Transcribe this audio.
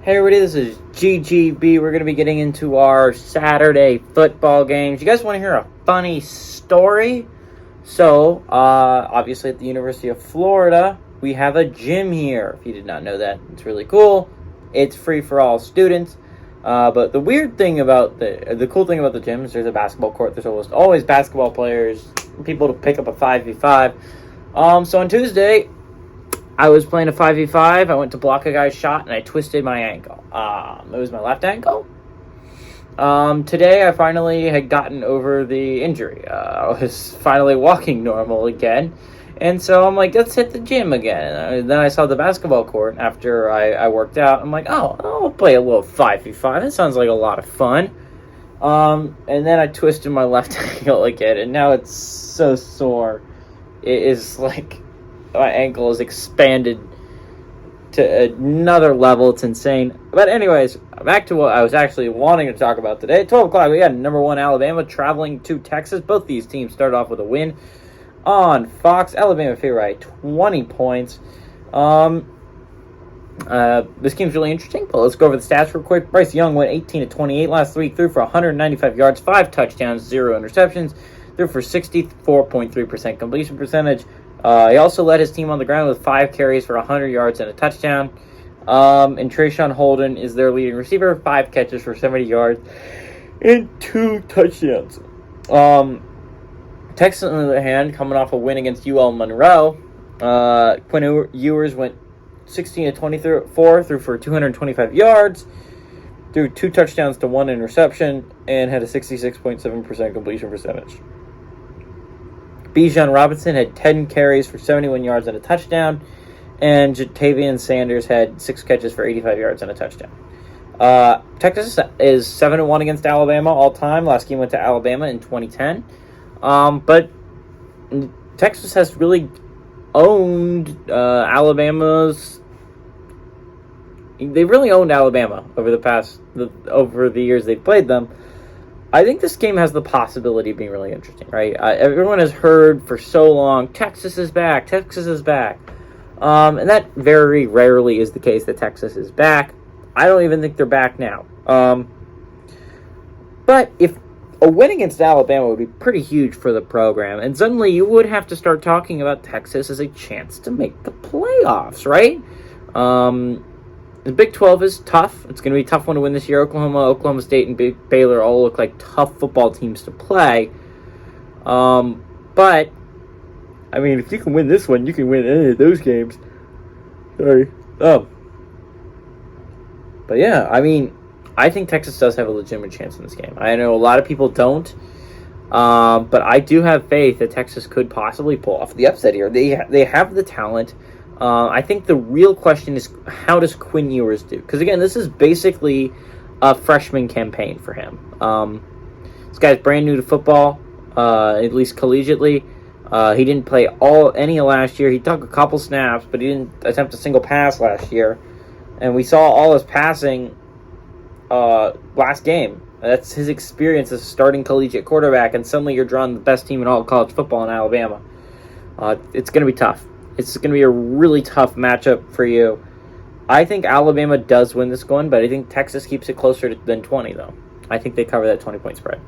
Hey everybody, this is GGB. We're going to be getting into our Saturday football games. You guys want to hear a funny story? So, obviously at the University of Florida, we have a gym here. If you did not know that, it's really cool. It's free for all students. But the weird thing about the cool thing about the gym is there's a basketball court. There's almost always basketball players, people to pick up a 5v5. So on Tuesday, I was playing a 5v5. I went to block a guy's shot, and I twisted my ankle. It was my left ankle. Today, I finally had gotten over the injury. I was finally walking normal again. And so I'm like, let's hit the gym again. And then I saw the basketball court after I worked out. I'm like, I'll play a little 5v5. That sounds like a lot of fun. And then I twisted my left ankle again, and now it's so sore. It is like my ankle is expanded to another level. It's insane. But anyways, back to what I was actually wanting to talk about today. 12 o'clock, we had number 1 Alabama traveling to Texas. Both these teams started off with a win on Fox. Alabama favorite 20 points. This game's really interesting, but let's go over the stats real quick. Bryce Young went 18 of 28 last week, threw for 195 yards, 5 touchdowns, 0 interceptions, threw for 64.3% completion percentage. He also led his team on the ground with 5 carries for 100 yards and a touchdown. And Trayshawn Holden is their leading receiver, 5 catches for 70 yards and 2 touchdowns. Texas, on the other hand, coming off a win against UL Monroe, Quinn Ewers went 16 of 24, threw for 225 yards, threw 2 touchdowns to 1 interception, and had a 66.7% completion percentage. Bijan Robinson had 10 carries for 71 yards and a touchdown, and Jatavian Sanders had 6 catches for 85 yards and a touchdown. Texas is 7-1 against Alabama all time. Last game went to Alabama in 2010. But Texas has really owned Alabama's. They really owned Alabama over the years they've played them. I think this game has the possibility of being really interesting, right? Everyone has heard for so long, Texas is back, Texas is back. And that very rarely is the case that Texas is back. I don't even think they're back now. But if a win against Alabama would be pretty huge for the program, and suddenly you would have to start talking about Texas as a chance to make the playoffs, right? The Big 12 is tough. It's going to be a tough one to win this year. Oklahoma State, and Baylor all look like tough football teams to play. But, I mean, if you can win this one, you can win any of those games. Sorry. But yeah, I mean, I think Texas does have a legitimate chance in this game. I know a lot of people don't. But I do have faith that Texas could possibly pull off the upset here. They have the talent. I think the real question is, how does Quinn Ewers do? Because, again, this is basically a freshman campaign for him. This guy's brand new to football, at least collegiately. He didn't play any last year. He took a couple snaps, but he didn't attempt a single pass last year. And we saw all his passing last game. That's his experience as a starting collegiate quarterback, and suddenly you're drawing the best team in all of college football in Alabama. It's going to be tough. It's going to be a really tough matchup for you. I think Alabama does win this one, but I think Texas keeps it closer than 20, though. I think they cover that 20-point spread.